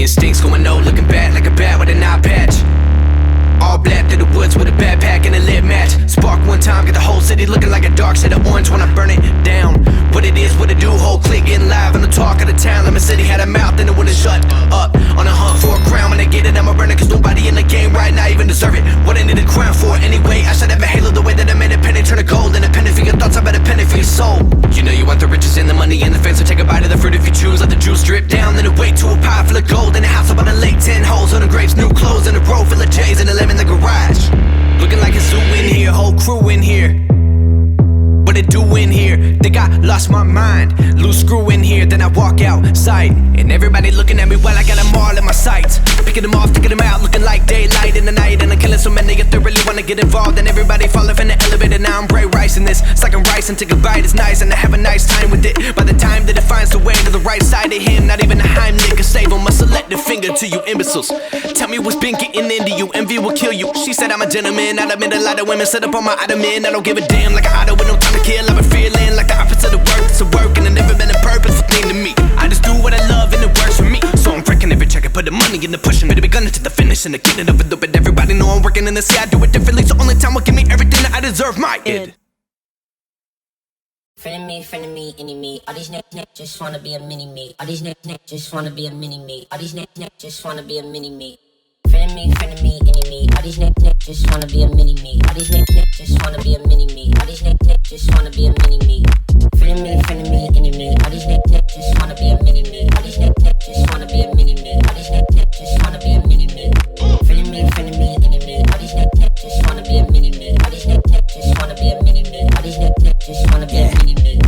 instincts going no, looking bad like a bat with an eye patch. All black through the woods with a backpack and a lit match. Spark one time, get the whole city looking like a dark shade of orange when I burn it down. What it is, what it do, whole clique getting live on the talk of the town. Like my city had a mouth and it wouldn't shut up. On a hunt for a crown, when I get it, I'ma burn it. Cause nobody in the game right now even deserve it. What I need a crown for anyway. I should have a halo the way that I made a penny turn to gold. And a penny for your thoughts, I bet a penny for your soul. You know you want the riches and the money and the fame, so take a bite of the fruit if you choose. Let the juice drip down, then it wait to a pie full of gold. In a house up on a lake, 10 holes on the grapes, new clothes, and a row full of J's and a lemon in the garage. Looking like a zoo in here, whole crew in here. What it do in here? Think I lost my mind. Loose screw in here, then I walk outside, and everybody looking at me while I got them all in my sights. Picking them off, taking them out, looking like daylight in the night. And I'm killing so many if they really wanna get involved. And everybody falling from the elevator, now I'm braid ricing this. It's like I'm rice and take a bite, it's nice, and I have a nice time with it. By the time that it finds the way to the right side of him, not even a Heimlich can save him. A selective finger to you imbeciles. Tell me what's been getting into you, envy will kill you. She said I'm a gentleman, I admit a lot of women set up on my ottoman. I don't give a damn, like an auto with no time to kill. I've been feeling like the opposite of work, it's a work, and it never been a purposeful thing to me. I just do what I love and it works for me. So I'm freaking every check, I put the money in the pushing. But it be gunning to the finish and the getting of it. But everybody know I'm working in the sea, I do it differently. So only time will give me everything that I deserve, my id. Friend of me, any me. All these neck just wanna be a mini me. All these neck just wanna be a mini me. All these neck just wanna be a mini me. Friend of me, any me. All these neck just wanna be a mini me. All these neck just wanna be a mini me. All these neck just wanna be a mini me. Friend of me, any me. All these neck just wanna be a mini me. All these neck just wanna be a mini me. All these neck just wanna be a mini me. Friend of me, any me. All these neck just wanna be a mini me. All these neck just wanna be a mini me. All these neck just wanna be a mini me.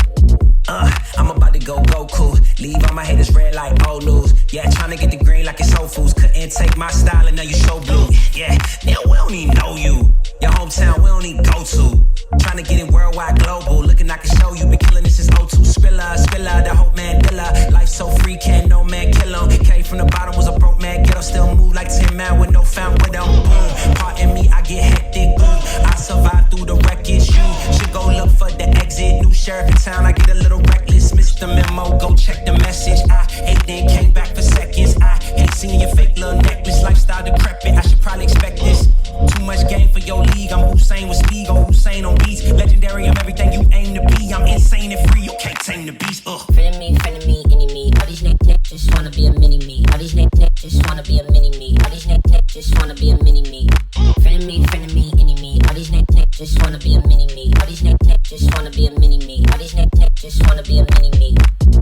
I'm about to go Goku. Leave all my haters red like old news. Yeah, tryna get the green like it's Whole Foods. Couldn't take my style and now you show blue. Yeah, now we don't even know you. Your hometown we don't even go to. Tryna get it worldwide global. Looking I can show you. Been killing this since O2. Spiller, the Hope Mandela. Life so free, can't no man kill 'em. Came from the bottom, was a broke man. Ghetto still move like 10 man with no found window. Boom, pardon me, I get hectic. I survive through the wreckage. You should go look for the exit. New sheriff in town, I get a little reckless. Missed the memo, go check the message. I ate then came back for seconds. I hate seeing your fake little necklace. Lifestyle decrepit, I should probably expect this. Too much game for your league. I'm Hussein with speed, go Hussein on beats. Legendary, I'm everything you aim to be. I'm insane and free, you can't tame the beast. Friend of me, any me. All these neck just wanna be a mini me. All these neck just wanna be a mini me. All these neck just wanna be a mini me. Friend of me, any me. All these neck just wanna be a mini me. All these neck just wanna be a mini me. All these neck just wanna be a mini me.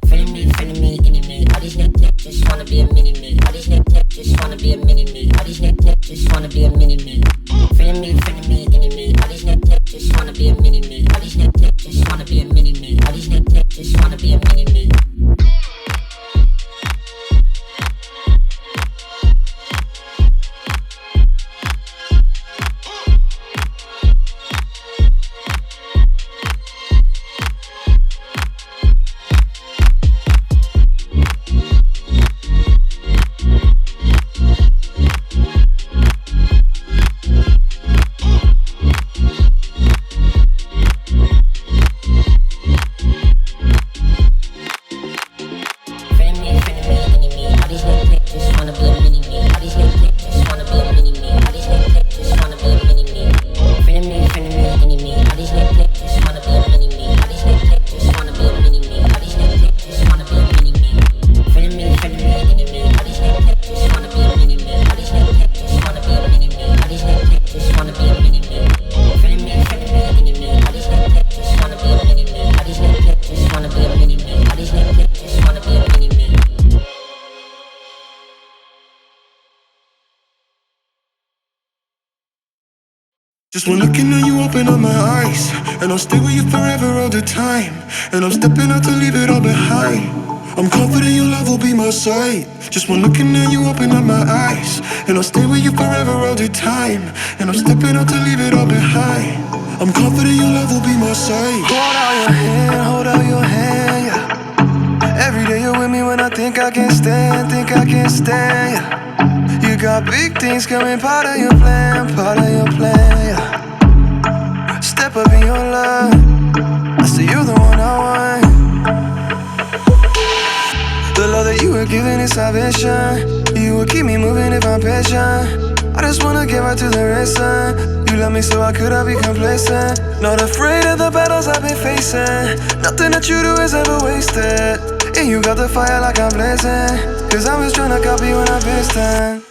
Friend of me, any me. All these neck just wanna be a mini me. All these neck just wanna be a mini me. All these neck just wanna be a mini me. Friend of me, any me. All these neck just wanna be a mini me. All these neck just wanna be a mini me. All these neck just wanna be a mini me. Just when looking at you, open up my eyes, and I'll stay with you forever all the time. And I'm stepping out to leave it all behind. I'm confident your love will be my side. Just when looking at you, open up my eyes, and I'll stay with you forever all the time. And I'm stepping out to leave it all behind. I'm confident your love will be my side. Hold out your hand, yeah. Every day you're with me when I think I can't stand, yeah. You got big things coming, part of your plan, yeah. Step up in your love, I say you're the one I want. The love that you are giving is salvation. You will keep me moving if I'm patient. I just wanna get right to the racing. You love me so I could be complacent. Not afraid of the battles I've been facing. Nothing that you do is ever wasted. And you got the fire like I'm blazing. Cause I'm just tryna copy when I'm pasting.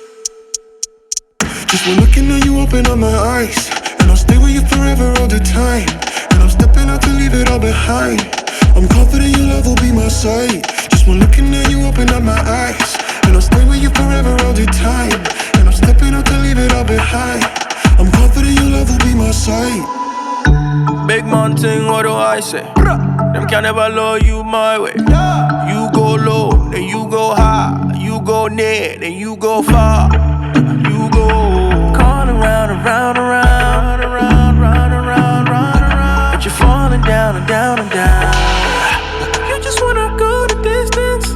Just one looking at you, open up my eyes, and I'll stay with you forever all the time. And I'm stepping out to leave it all behind. I'm confident your love will be my sight. Just one looking at you, open up my eyes, and I'll stay with you forever all the time. And I'm stepping out to leave it all behind. I'm confident your love will be my sight. Big mountain, what do I say? Them can never love you my way. You go low, then you go high. You go near, then you go far. You go call around, around, around, around, round, around, round, around. But you're falling down and down and down. You just wanna go the distance.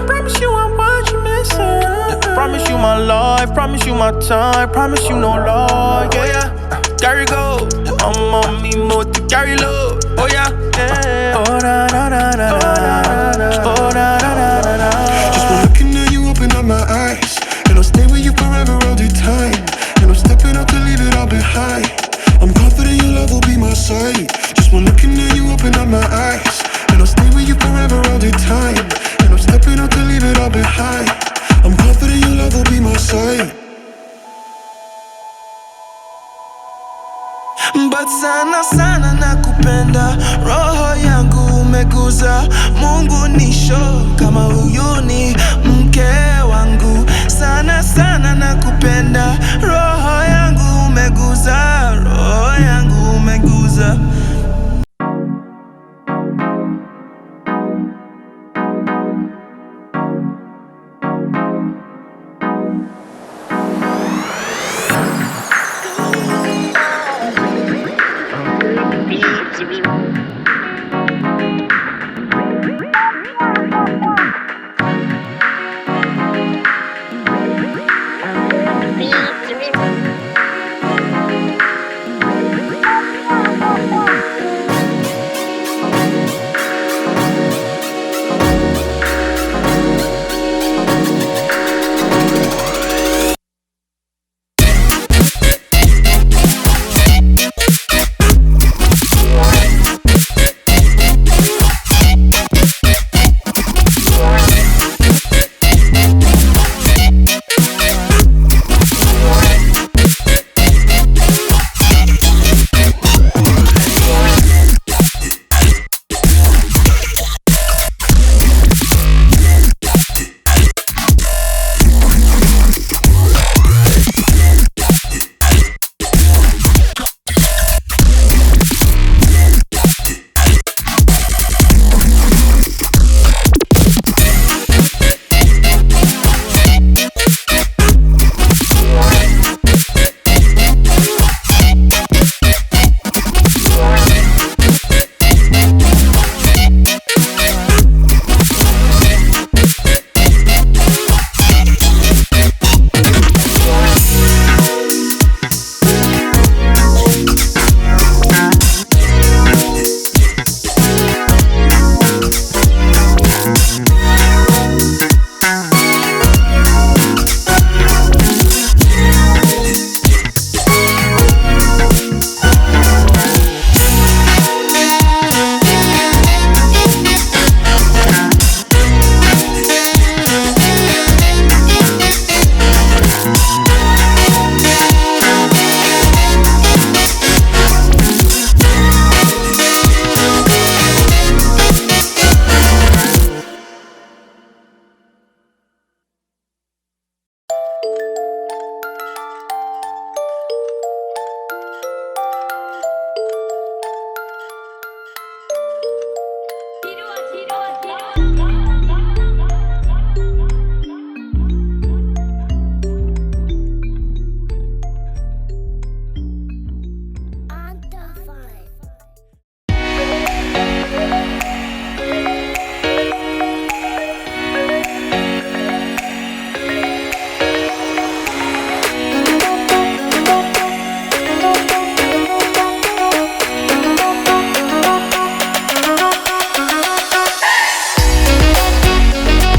Promise you I'm what you're missing. Promise you my life, promise you my time, promise you no lie, yeah, yeah. Carry go, I'm on me more to carry low, oh yeah, yeah. Oh na na na na na, oh na na na na na. Just one looking at you, open up my eyes, and I'll stay with you forever all the time. And I'm stepping out to leave it all behind. I'm confident your love will be my sight. Just one looking at you, open up my eyes, and I'll stay with you forever all the time. And I'm stepping out to leave it all behind. I'm confident your love will be my sight. But sana sana nakupenda, roho yangu umeguza. Mungu nisho kama huyu ni mke wangu. Sana sana nakupenda, roho yangu umeguza, roho yangu umeguza.